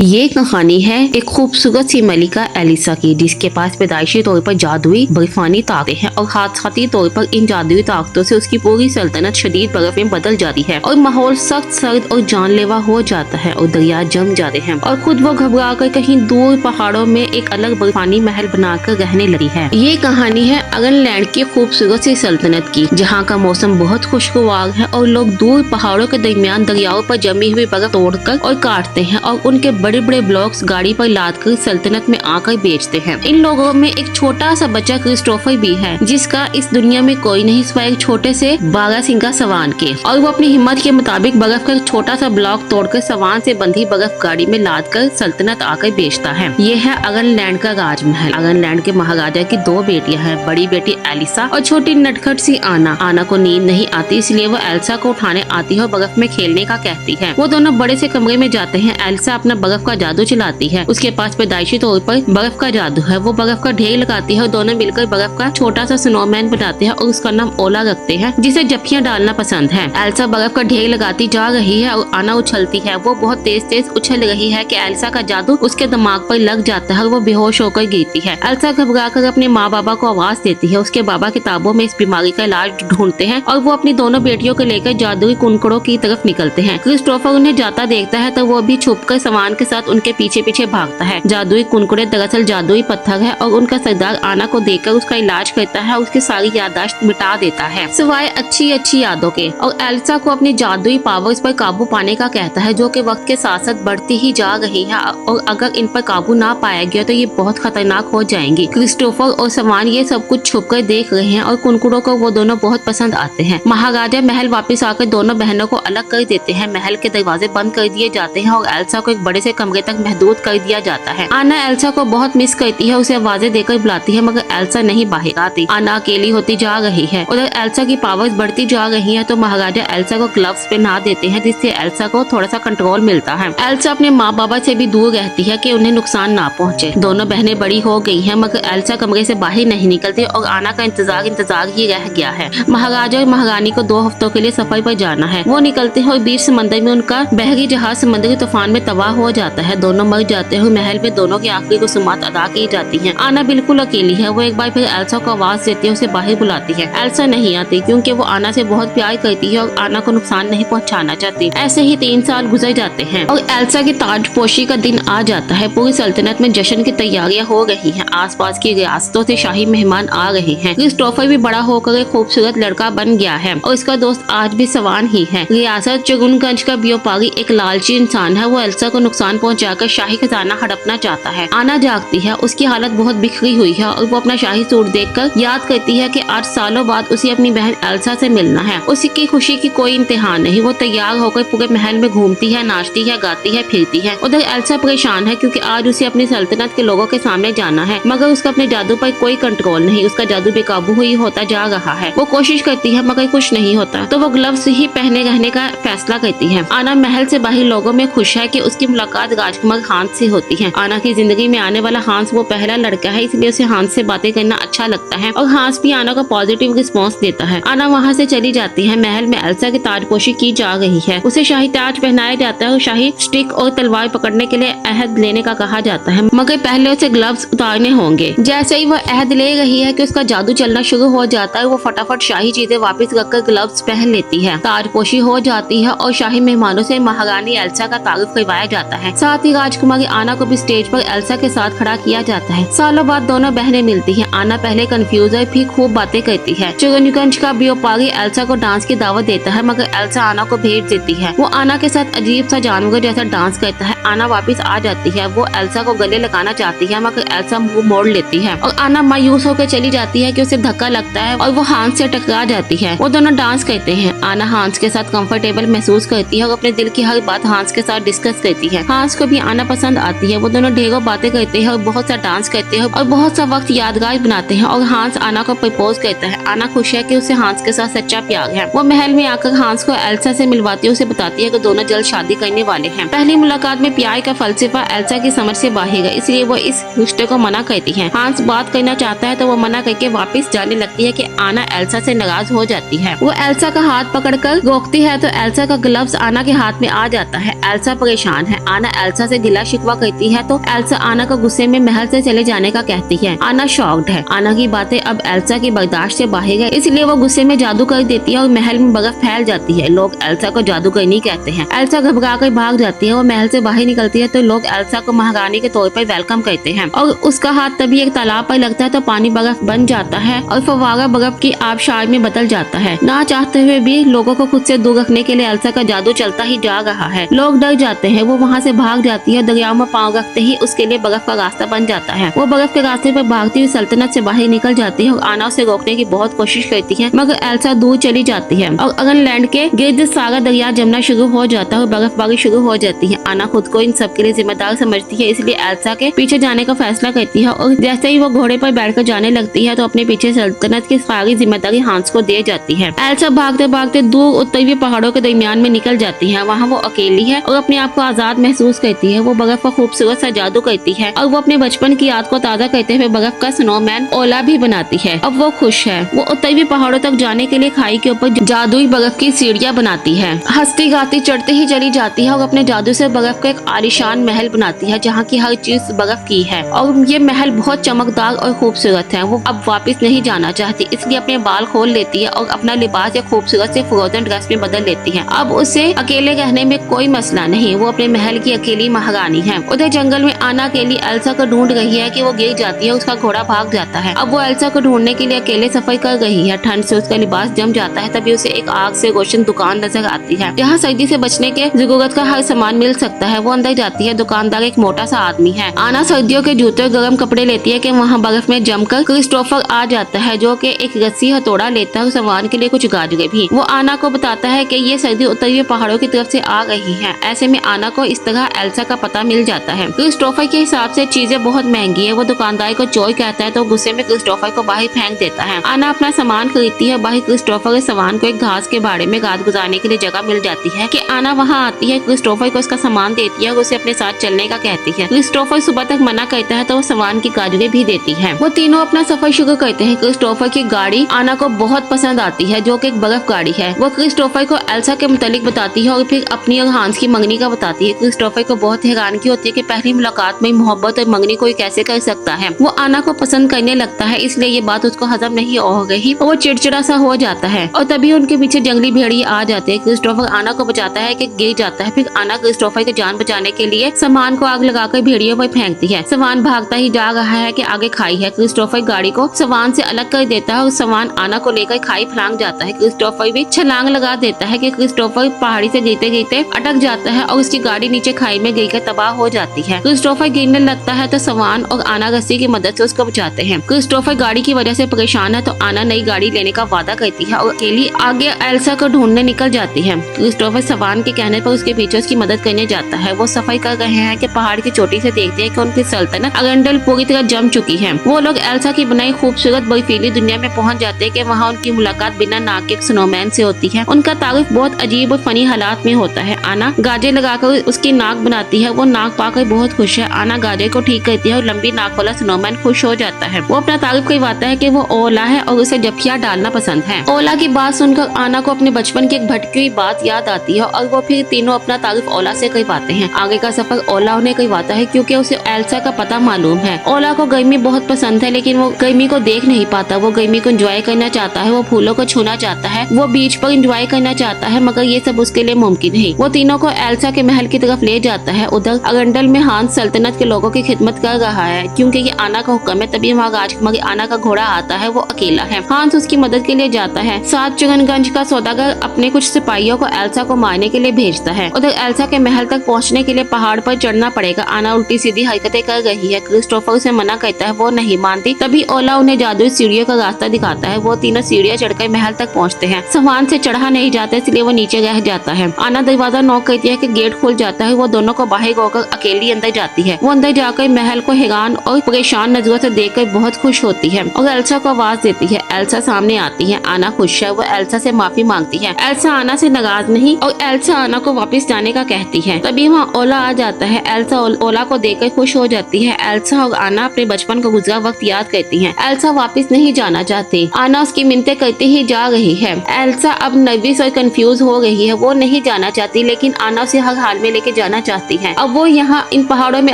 ये कहानी है एक खूबसूरत सी मलिका एलिसा की, जिसके पास पैदाइशी तौर पर जादुई बर्फानी ताकतें हैं और हादसाती तौर पर इन जादुई ताकतों से उसकी पूरी सल्तनत शदीद बर्फ में बदल जाती है और माहौल सख्त सर्द और जानलेवा हो जाता है और दरिया जम जाते हैं और खुद वो घबरा कर कहीं दूर पहाड़ों में एक अलग बर्फानी महल बनाकर रहने लगी है। ये कहानी है अगनलैंड की खूबसूरत सी सल्तनत की, जहाँ का मौसम बहुत खुशगवार है और लोग दूर पहाड़ों के दरमियान दरियाओं पर जमी हुई बर्फ तोड़कर और काटते हैं और उनके बड़े बड़े ब्लॉक्स गाड़ी पर लाद कर सल्तनत में आकर बेचते हैं। इन लोगों में एक छोटा सा बच्चा क्रिस्टोफर भी है, जिसका इस दुनिया में कोई नहीं सिवाय एक छोटे से बारहसिंगा सवान के, और वो अपनी हिम्मत के मुताबिक बर्फ का एक छोटा सा ब्लॉक तोड़कर सवान से बंधी बर्फ गाड़ी में लाद कर सल्तनत आकर बेचता है। ये है अगनलैंड का राजमहल। अगनलैंड के महाराजा की दो बेटियां हैं, बड़ी बेटी एलिसा और छोटी नटखट सी आना। आना को नींद नहीं आती, इसलिए वो एल्सा को उठाने आती है और बर्फ में खेलने का कहती है। वो दोनों बड़े से कमरे में जाते हैं। एल्सा अपना बर्फ का जादू चलाती है, उसके पास पैदाइशी तौर पर बर्फ का जादू है। वो बर्फ का ढेर लगाती है और दोनों मिलकर बर्फ का छोटा सा स्नोमैन बनाते हैं और उसका नाम ओला रखते हैं, जिसे जफ्फियां डालना पसंद है। एल्सा बर्फ का ढेर लगाती जा रही है और आना उछलती है। वो बहुत तेज तेज उछल रही है कि एल्सा का जादू उसके दिमाग पर लग जाता है और वो बेहोश होकर गिरती है। एल्सा घबरा कर अपने माँ बाबा को आवाज देती है। उसके बाबा किताबों में इस बीमारी का इलाज ढूंढते हैं और वो अपनी दोनों बेटियों को लेकर जादुई कुनकड़ों की तरफ निकलते हैं। क्रिस्टोफर उन्हें जाता देखता है तो वो भी छुपकर सवान के साथ उनके पीछे पीछे भागता है। जादुई कुनकुड़े दरअसल जादुई पत्थर है और उनका सरदार आना को देखकर उसका इलाज करता है और उसकी सारी याददाश्त मिटा देता है, सिवाय अच्छी अच्छी यादों के, और एल्सा को अपनी जादुई पावर्स पर काबू पाने का कहता है, जो कि वक्त के साथ साथ बढ़ती ही जा रही है और अगर इन पर काबू ना पाया गया तो ये बहुत खतरनाक हो जाएंगी। क्रिस्टोफर और सवान ये सब कुछ छुपकर देख रहे हैं और कुनकुड़ों को वो दोनों बहुत पसंद आते हैं। महाराजा महल वापस आकर दोनों बहनों को अलग कर देते हैं। महल के दरवाजे बंद कर दिए जाते हैं और एल्सा को एक बड़े से कमरे तक महदूद कर दिया जाता है। आना एल्सा को बहुत मिस करती है, उसे आवाजें देकर बुलाती है, मगर एल्सा नहीं बाहर आती। आना अकेली होती जा रही है। उधर एल्सा की पावर्स बढ़ती जा रही है तो महाराजा एल्सा को ग्लव्स पहना देते हैं, जिससे एल्सा को थोड़ा सा कंट्रोल मिलता है। एल्सा अपने माँ बाबा से भी दूर रहती है कि उन्हें नुकसान ना पहुँचे। दोनों बहनें बड़ी हो गई है, मगर एल्सा कमरे से बाहर नहीं निकलती और आना का इंतजार ही रह गया है। महाराजा और महारानी को 2 हफ्तों के लिए सफर पर जाना है। वो निकलते हैं और बीच समंदर में उनका बहरी जहाज समुद्री तूफान में तबाह हो जाता है। दोनों मर जाते हैं। महल में दोनों की आखिरी रसूमात अदा की जाती हैं। आना बिल्कुल अकेली है। वो एक बार फिर एल्सा को आवाज देती है, उसे बाहर बुलाती है। एल्सा नहीं आती क्योंकि वो आना से बहुत प्यार करती है और आना को नुकसान नहीं पहुंचाना चाहती। ऐसे ही 3 साल गुजर जाते हैं और एल्सा की ताजपोशी का दिन आ जाता है। पूरी सल्तनत में जश्न की तैयारियां हो रही हैं। आसपास की रियासतों से शाही मेहमान आ रहे हैं। क्रिस्टोफर भी बड़ा होकर एक खूबसूरत लड़का बन गया है और उसका दोस्त आज भी सवान ही है। रियासत चुगुनगंज का व्यापारी एक लालची इंसान है। वो एल्सा को नुकसान पहुंचाकर शाही खजाना हड़पना चाहता है। आना जागती है। उसकी हालत बहुत बिखरी हुई है और वो अपना शाही सूट देखकर याद करती है कि 8 सालों बाद उसे अपनी बहन एल्सा से मिलना है। उसकी खुशी की कोई इंतहा नहीं। वो तैयार होकर पूरे महल में घूमती है, नाचती है, गाती है, फिरती है। उधर एल्सा परेशान है क्योंकि आज उसे अपनी सल्तनत के लोगों के सामने जाना है, मगर उसका अपने जादू पर कोई कंट्रोल नहीं। उसका जादू बेकाबू हुई होता जा रहा है। वो कोशिश करती है मगर कुछ नहीं होता, तो वो ग्लव्स ही पहने रहने का फैसला करती है। आना महल से बाहर लोगों में खुश है कि उसकी मुलाकात राजकुमार हांस से होती है। आना की जिंदगी में आने वाला हांस वो पहला लड़का है, इसलिए उसे हांस से बातें करना अच्छा लगता है और हांस भी आना को पॉजिटिव रिस्पॉन्स देता है। आना वहाँ से चली जाती है। महल में एल्सा की ताजपोशी की जा रही है। उसे शाही ताज पहनाया जाता है और शाही स्टिक और तलवार पकड़ने के लिए अहद लेने का कहा जाता है, मगर पहले उसे ग्लव्स उतारने होंगे। जैसे ही वो अहद ले रही है कि उसका जादू चलना शुरू हो जाता है, वो फटाफट शाही चीजें वापस रखकर ग्लव्स पहन लेती है। ताजपोशी हो जाती है और शाही मेहमानों से महारानी एल्सा का तारुफ करवाया जाता है। साथ ही राजकुमारी आना को भी स्टेज पर एल्सा के साथ खड़ा किया जाता है। सालों बाद दोनों बहनें मिलती हैं। आना पहले कंफ्यूज और फिर खूब बातें करती है। चुगनगंज का व्यापारी एल्सा को डांस की दावत देता है, मगर एल्सा आना को भेज देती है। वो आना के साथ अजीब सा जानवर जैसा डांस करता है। आना वापस आ जाती है। वो एल्सा को गले लगाना चाहती है, मगर एल्सा मुंह मोड़ लेती है और आना मायूस होकर चली जाती है कि उसे धक्का लगता है और वो हांस से टकरा जाती है। वो दोनों डांस करते हैं। आना हांस के साथ कंफर्टेबल महसूस करती है और अपने दिल की हर बात हांस के साथ डिस्कस करती है। हांस को भी आना पसंद आती है। वो दोनों ढेरों बातें करते हैं और बहुत सा डांस करते हैं और बहुत सा वक्त यादगार बनाते हैं और हांस आना को प्रपोज करता है। आना खुश है कि उसे हांस के साथ सच्चा प्यार है। वो महल में आकर हांस को एल्सा से मिलवाती है। उसे बताती है कि दोनों जल्द शादी करने वाले हैं। पहली मुलाकात में प्यार का फलसफा एल्सा की समझ से बाहर है, इसलिए वो इस रिश्ते को मना करती है। हांस बात करना चाहता है तो वो मना करके वापस जाने लगती है कि आना एल्सा से नाराज हो जाती है। वो एल्सा का हाथ पकड़कर रोकती है तो एल्सा का ग्लव्स आना के हाथ में आ जाता है। एल्सा परेशान है। आना आना एल्सा से गिला शिकवा करती है तो एल्सा आना को गुस्से में महल से चले जाने का कहती है। आना शॉक्ड है। आना की बातें अब एल्सा की बर्दाश्त से बाहर है, इसलिए वो गुस्से में जादू कर देती है और महल में बर्फ फैल जाती है। लोग एल्सा को जादूगरनी कहते हैं। एल्सा घबरा कर भाग जाती है और महल से बाहर निकलती है तो लोग एल्सा को महारानी के तौर पर वेलकम करते हैं और उसका हाथ तभी एक तालाब पर लगता है तो पानी बर्फ बन जाता है और फव्वारा बर्फ की आबशार में बदल जाता है। ना चाहते हुए भी लोगों को खुद से दूर रखने के लिए एल्सा का जादू चलता ही जा रहा है। लोग डर जाते हैं। वो वहाँ से भाग जाती है। दरिया में पाँव रखते ही उसके लिए बर्फ का रास्ता बन जाता है। वो बर्फ के रास्ते पर भागती हुई सल्तनत से बाहर निकल जाती है और आना उसे रोकने की बहुत कोशिश करती है, मगर एल्सा दूर चली जाती है और अगनलैंड के गिर्द सारा दरिया जमना शुरू हो जाता है और बर्फबारी शुरू हो जाती है। आना खुद को इन सब के लिए जिम्मेदार समझती है, इसलिए एल्सा के पीछे जाने का फैसला करती है और जैसे ही वो घोड़े पर बैठकर जाने लगती है तो अपने पीछे सल्तनत की सारी जिम्मेदारी हांस को दे जाती है। एल्सा भागते भागते दूर उत्तरी पहाड़ों के दरमियान में निकल जाती है। वहाँ वो अकेली है और अपने आप को आजाद महसूस करती है। वो बर्फ का खूबसूरत सा जादू करती है और वो अपने बचपन की याद को ताजा करते हुए बर्फ का स्नोमैन ओला भी बनाती है। अब वो खुश है। वो उत्तरी पहाड़ों तक जाने के लिए खाई के ऊपर जादुई बर्फ की सीढ़ियां बनाती है। हंसती गाती चढ़ते ही चली जाती है और अपने जादू से बर्फ का एक आलीशान महल बनाती है जहाँ की हर चीज बर्फ की है और ये महल बहुत चमकदार और खूबसूरत है। वो अब वापस नहीं जाना चाहती, इसलिए अपने बाल खोल लेती है और अपना लिबास एक खूबसूरत से फ्रोजन ड्रेस में बदल लेती है। अब उसे अकेले रहने में कोई मसला नहीं। वो अपने महल की अकेली महारानी है। उधर जंगल में आना अकेली एल्सा को ढूंढ रही है कि वो गिर जाती है, उसका घोड़ा भाग जाता है। अब वो एल्सा को ढूंढने के लिए अकेले सफर कर रही है। ठंड से उसका लिबास जम जाता है। तभी उसे एक आग से रोशन दुकान नजर आती है जहाँ सर्दी से बचने के जरूरत का हर सामान मिल सकता है। वो अंदर जाती है। दुकानदार एक मोटा सा आदमी है। आना सर्दियों के जूते और गर्म कपड़े लेती है कि वहाँ बर्फ में जमकर क्रिस्टोफर आ जाता है जो कि एक रस्सी हथौड़ा लेता है और सामान के लिए कुछ गाजरे भी। वो आना को बताता है कि ये सर्दी उत्तरी पहाड़ों की तरफ से आ रही है। ऐसे में आना को इस तरह एल्सा का पता मिल जाता है। क्रिस्टोफर के हिसाब से चीजें बहुत महंगी है। वो दुकानदार को चोर कहता है तो गुस्से में क्रिस्टोफर को बाहर फेंक देता है। आना अपना सामान खरीदती है। बाहर क्रिस्टोफर के सामान को एक घास के बाड़े में रात गुजारने के लिए जगह मिल जाती है कि आना वहाँ आती है। क्रिस्टोफर को उसका सामान देती है और उसे अपने साथ चलने का कहती है। क्रिस्टोफर सुबह तक मना करता है तो वो सामान की गाजरे भी देती है। वो तीनों अपना सफर शुरू करते हैं। क्रिस्टोफर की गाड़ी आना को बहुत पसंद आती है जो कि एक बर्फ गाड़ी है। वो क्रिस्टोफर को एल्सा के मुतालिक बताती है और फिर अपनी और हांस की मंगनी का बताती है। क्रिस्टोफर को बहुत हैरानगी होती है कि पहली मुलाकात में मोहब्बत और मंगनी कोई कैसे कर सकता है। वो आना को पसंद करने लगता है, इसलिए ये बात उसको हजम नहीं हो रही और वो चिड़चिड़ा सा हो जाता है और तभी उनके पीछे जंगली भेड़िए आ जाते हैं। क्रिस्टोफर आना को बचाता है कि गिर जाता है। फिर आना क्रिस्टोफर की जान बचाने के लिए सामान को आग लगाकर भेड़ियों पर फेंकती है। सामान भागता ही जा रहा है कि आगे खाई है। क्रिस्टोफर गाड़ी को सामान से अलग कर देता है और सामान आना को लेकर खाई फलांग जाता है। क्रिस्टोफर भी छलांग लगा देता है कि क्रिस्टोफर पहाड़ी से गिरते गिरते अटक जाता है और उसकी गाड़ी नीचे खाई में गिरकर तबाह हो जाती है। क्रिस्टोफर गिरने लगता है तो सामान और आना रस्सी की मदद से उसको बचाते हैं। क्रिस्टोफर गाड़ी की वजह से परेशान है तो आना नई गाड़ी लेने का वादा करती है और अकेली आगे एल्सा को ढूंढने निकल जाती है। क्रिस्टोफर सामान के कहने पर उसके पीछे उसकी मदद करने जाता है। वो सफर कर रहे हैं कि पहाड़ की चोटी से देखते हैं कि उनकी सल्तनत अगंडल पूरी तरह जम चुकी है। वो लोग एल्सा की बनाई खूबसूरत बर्फीली दुनिया में पहुंच जाते हैं कि वहाँ उनकी मुलाकात बिना नाक के स्नोमैन से होती है। उनका तारुफ बहुत अजीब और फनी हालात में होता है। आना गाजे लगाकर उसकी नाक बनाती है। वो नाक पाकर बहुत खुश है। आना गाजे को ठीक करती है और लंबी नाक वाला स्नोमैन खुश हो जाता है। वो अपना तारुफ करवाता है कि वो ओला है और उसे जपकिया डालना पसंद है। ओला की बात सुनकर आना को अपने बचपन की एक भटकी हुई बात याद आती है और वो फिर तीनों अपना तारुफ ओला से करवाते हैं। आगे का सफर ओला उन्हें करवाता है क्योंकि उसे एल्सा का पता मालूम है। ओला को गर्मी बहुत पसंद है लेकिन वो गर्मी को देख नहीं पाता। वो गर्मी को एंजॉय करना चाहता है। वो फूलों को छूना चाहता है। वो बीच पर एंजॉय करना चाहता है मगर ये सब उसके लिए मुमकिन नहीं। वो तीनों को एल्सा के महल की तरफ ले जाता है। उधर अगंडल में हांस सल्तनत के लोगों की खिदमत कर रहा है क्योंकि ये आना का हुक्म है। तभी वहाँ राजकुमारी आना का घोड़ा आता है। वो अकेला है। हांस उसकी मदद के लिए जाता है। साथ चुगनगंज का सौदागर अपने कुछ सिपाहियों को एल्सा को मारने के लिए भेजता है। उधर एल्सा के महल तक पहुँचने के लिए पहाड़ पर चढ़ना पड़ेगा। आना उल्टी सीधी हरकतें कर रही है। क्रिस्टोफर उसे मना करता है। वो नहीं मानती। तभी ओला उन्हें जादुई सीढ़ियों का रास्ता दिखाता है। वो तीनों सीढ़ियां चढ़कर महल तक पहुंचते हैं। सामान से चढ़ा नहीं जाता इसलिए वो नीचे रह जाता है। आना दरवाजा नॉक करती है कि गेट खुल जाता है। वो दोनों को बाहर होकर अकेली अंदर जाती है। वो अंदर जाकर महल को हैरान और परेशान नजरों से देखकर बहुत खुश होती है और एल्सा को आवाज देती है। एल्सा सामने आती है। आना खुश है। वो एल्सा से माफी मांगती है। एल्सा आना से नाराज नहीं और एल्सा आना को वापस जाने का कहती है। तभी वहाँ ओला आ जाता है। एल्सा ओला को देखकर खुश हो जाती है। एल्सा और आना अपने बचपन का गुजरा वक्त याद करती हैं। एल्सा वापस नहीं जाना चाहती। आना उसकी मिन्नतें करती ही जा रही है। एल्सा अब नर्वस और कंफ्यूज हो रही है। वो नहीं जाना चाहती लेकिन आना उसे हर हाल में लेके जाना जाना चाहती है। अब वो यहाँ इन पहाड़ों में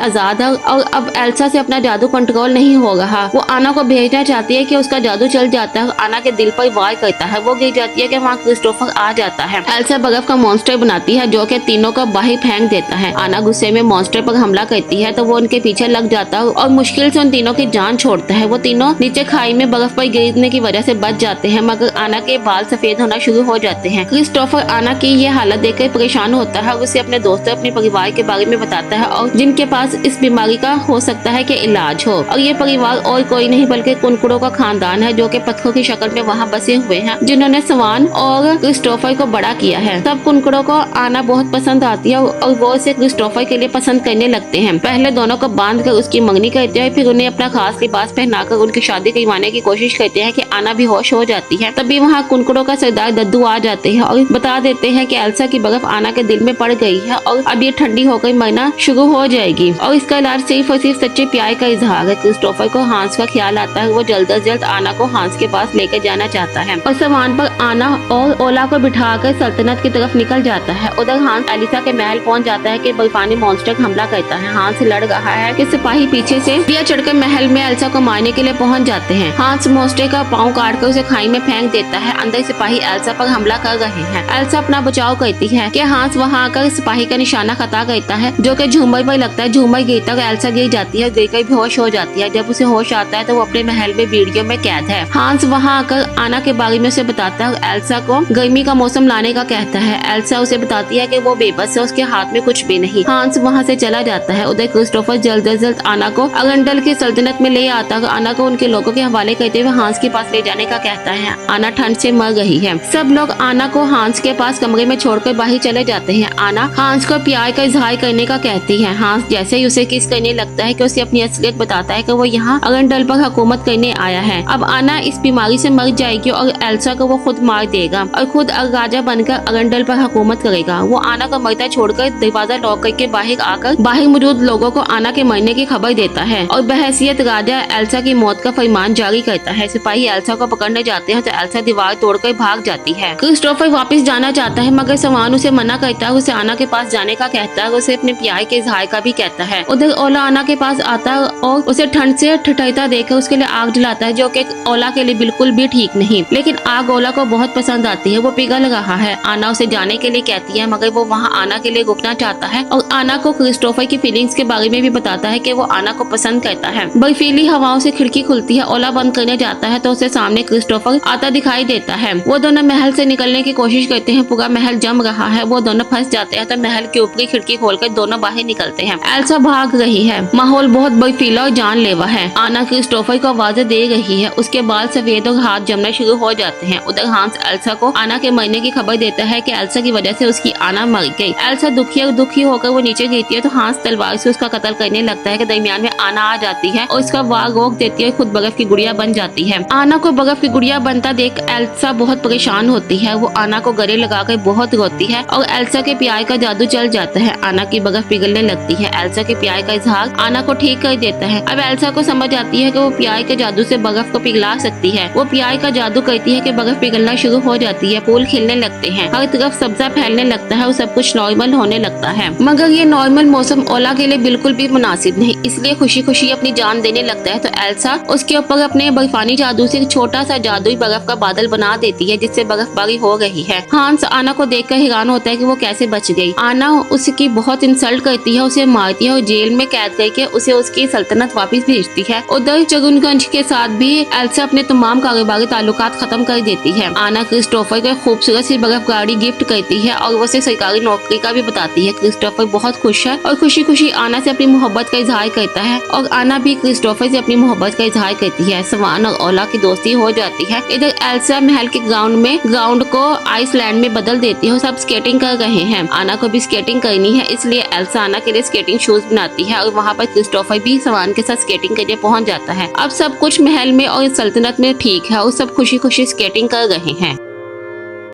आजाद है और अब एल्सा से अपना जादू कंट्रोल नहीं हो रहा। वो आना को भेजना चाहती है कि उसका जादू चल जाता है। आना के दिल पर वार करता है। वो गिर जाती है कि वहाँ क्रिस्टोफर आ जाता है। एल्सा बर्फ का मॉन्स्टर बनाती है जो कि तीनों को बाहर फेंक देता है। आना गुस्से में मॉन्स्टर पर हमला करती है तो वो उनके पीछे लग जाता है और मुश्किल से उन तीनों की जान छोड़ता है। वो तीनों नीचे खाई में बर्फ पर गिरने की वजह से बच जाते हैं, मगर आना के बाल सफेद होना शुरू हो जाते हैं। क्रिस्टोफर आना की ये हालत देखकर परेशान होता है और उसे अपने दोस्तों अपने परिवार के बारे में बताता है और जिनके पास इस बीमारी का हो सकता है कि इलाज हो। और ये परिवार और कोई नहीं बल्कि कुनकुड़ों का खानदान है जो कि पत्थरों की शक्ल में वहाँ बसे हुए हैं, जिन्होंने स्वान और क्रिस्टोफर को बड़ा किया है। तब कुनकुड़ों को आना बहुत पसंद आती है और वो उसे क्रिस्टोफर के लिए पसंद करने लगते हैं। पहले दोनों को बांध कर उसकी मंगनी करते हैं, फिर उन्हें अपना खास लिबास पहनाकर उनकी शादी करवाने की कोशिश करते हैं कि आना भी होश हो जाती है। तभी वहाँ कुनकुड़ों का सरदार दद्दू आ जाते हैं और बता देते हैं कि एल्सा की बर्फ आना के दिल में पड़ गई है और अब ये ठंडी होकर मरना शुरू हो जाएगी और इसका इलाज सिर्फ और सिर्फ सच्चे प्यार का इजहार है। क्रिस्टोफर को हांस का ख्याल आता है। वो जल्द से जल्द आना को हांस के पास लेकर जाना चाहता है और सामान पर आना और ओला को बिठाकर सल्तनत की तरफ निकल जाता है। उधर हांस एलिसा के महल पहुंच जाता है कि बर्फानी मॉन्स्टर हमला करता है। हांस लड़ रहा है कि सिपाही पीछे से दिया चढ़कर महल में एल्सा को मारने के लिए पहुंच जाते हैं। हांस मॉन्स्टर का पांव काटकर उसे खाई में फेंक देता है। अंदर सिपाही एल्सा पर हमला कर रहे हैं। एल्सा अपना बचाव करती है कि हांस वहां आकर सिपाही का निशाना खता करता है जो कि झूमर पर लगता है। झूमर गिरता है, एल्सा गिर जाती है, गिरकर बेहोश हो जाती है। जब उसे होश आता है तो वो अपने महल में वीडियो में कैद है। हांस वहां आकर आना के बारे में उसे बताता है। एल्सा को गर्मी का मौसम लाने का कहता है। एल्सा उसे बताती है कि वो बेबस है, उसके हाथ में कुछ भी नहीं। हांस वहां से चला जाता है। उधर क्रिस्टोफर जल्द से जल्द आना को अगंडल की सल्तनत में ले आता है। आना को उनके लोगों के हवाले करते हुए हांस के पास ले जाने का कहता है। आना ठंड से मर रही है। सब लोग आना को हांस के पास कमरे में छोड़कर बाहर चले जाते हैं। आना हांस को प्यार का इजहार करने का कहती है। हांस जैसे ही उसे किस करने लगता है कि उसे अपनी असलियत बताता है कि वो यहाँ अगंडल पर हुकूमत करने आया है। अब आना इस बीमारी से मर जाएगी और एल्सा को वो खुद मार देगा और खुद राजा बनकर अगंडल पर हुकूमत करेगा। वो आना को मरता छोड़कर दरवाजा लॉक करके बाहर मौजूद लोगों को आना के मरने की खबर देता है और बहैसियत राजा एल्सा की मौत का फरमान जारी करता है। सिपाही एल्सा को पकड़ने जाते हैं तो एल्सा दीवार तोड़कर भाग जाती है। क्रिस्टोफर वापस जाना चाहता है मगर सवान उसे मना करता है। उसे आना के पास जाने का कहता है। उसे अपने प्यार के इजहार का भी कहता है। उधर ओला आना के पास आता है और उसे ठंड से ठिठुरता देखकर उसके लिए आग जलाता है जो कि ओला के लिए बिल्कुल भी ठीक नहीं। लेकिन आग ओला को बहुत पसंद आती है। वो पिघल रहा है। आना उसे जाने के लिए कहती है मगर वो वहाँ आना के लिए रुकना चाहता है और आना को क्रिस्टोफर की फीलिंग्स के बारे में भी बताता है कि वो आना को पसंद करता है। बर्फीली हवाओं से खिड़की खुलती है। ओला बंद करने जाता है तो उसे सामने क्रिस्टोफर आता दिखाई देता है। वो दोनों महल से निकलने की कोशिश करते हैं। पूरा महल जम रहा है। वो दोनों फंस जाते हैं तो महल की ऊपरी खिड़की खोलकर दोनों बाहर निकलते हैं। एल्सा भाग रही है। माहौल बहुत बर्फीला और जानलेवा है। आना क्रिस्टोफर को आवाजें दे रही है। उसके बाल सफेद और हाथ जमना शुरू हो जाते हैं। उधर हांस एल्सा को आना के मरने की खबर देता है कि एल्सा की वजह से उसकी आना मर गई। एल्सा दुखी होकर वो नीचे गिरती है तो हांस तलवार से उसका कत्ल करने लगता है कि दरमियान में आना आ जाती है और उसका वार रोक देती है। खुद बर्फ की गुड़िया बन जाती है। आना को बर्फ की गुड़िया बनता देख एल्सा बहुत परेशान होती है। वो आना को गले लगाकर बहुत रोती है और एल्सा के प्यार का जादू चल जाता है। आना की बर्फ पिघलने लगती है। एल्सा के प्यार का इजहार आना को ठीक कर देता है। अब एल्सा को समझ आती है कि वो प्यार के जादू से बर्फ को पिघला सकती है। वो प्यार का जादू करती है कि बर्फ पिघलना शुरू हो जाती है। फूल खिलने लगते हैं। हर तरफ सब्जा फैलने लगता है और सब कुछ नॉर्मल होने लगता है। मगर ये नॉर्मल मौसम ओला के लिए बिल्कुल भी मुनासिब नहीं, इसलिए खुशी खुशी अपनी जान देने लगता है। तो एल्सा उसके ऊपर अपने बर्फानी जादू से एक छोटा सा जादुई बर्फ का बादल बना देती है जिससे बर्फबारी हो रही है। हांस आना को देखकर हैरान होता है कि वो कैसे बच गई। आना उसकी बहुत इंसल्ट करती है, उसे मारती है और जेल में कैद करके उसे उसकी सल्तनत वापस भेजती है। उधर चगुनगंज के साथ भी एल्सा अपने तमाम कारोबारी ताल्लुकात खत्म कर देती है। आना क्रिस्टोफर को खूबसूरत सी बर्फ गाड़ी गिफ्ट करती है और उसे सरकारी नौकरी का भी बताती है। क्रिस्टोफर बहुत खुश है और खुशी खुशी आना से अपनी मोहब्बत का इजहार करता है और आना भी क्रिस्टोफर से अपनी मोहब्बत का इजहार करती है। सवान और ओला की दोस्ती हो जाती है। इधर एल्सा महल के ग्राउंड को आइसलैंड में बदल देती है और सब स्केटिंग कर रहे हैं। आना को भी स्केटिंग करनी है, इसलिए एल्सा आना के लिए स्केटिंग शूज बनाती है और वहाँ पर क्रिस्टोफर भी सवान के साथ स्केटिंग करने पहुँच जाता है। अब सब कुछ महल में और सल्तनत में ठीक है और सब खुशी खुशी स्केटिंग कर रहे हैं।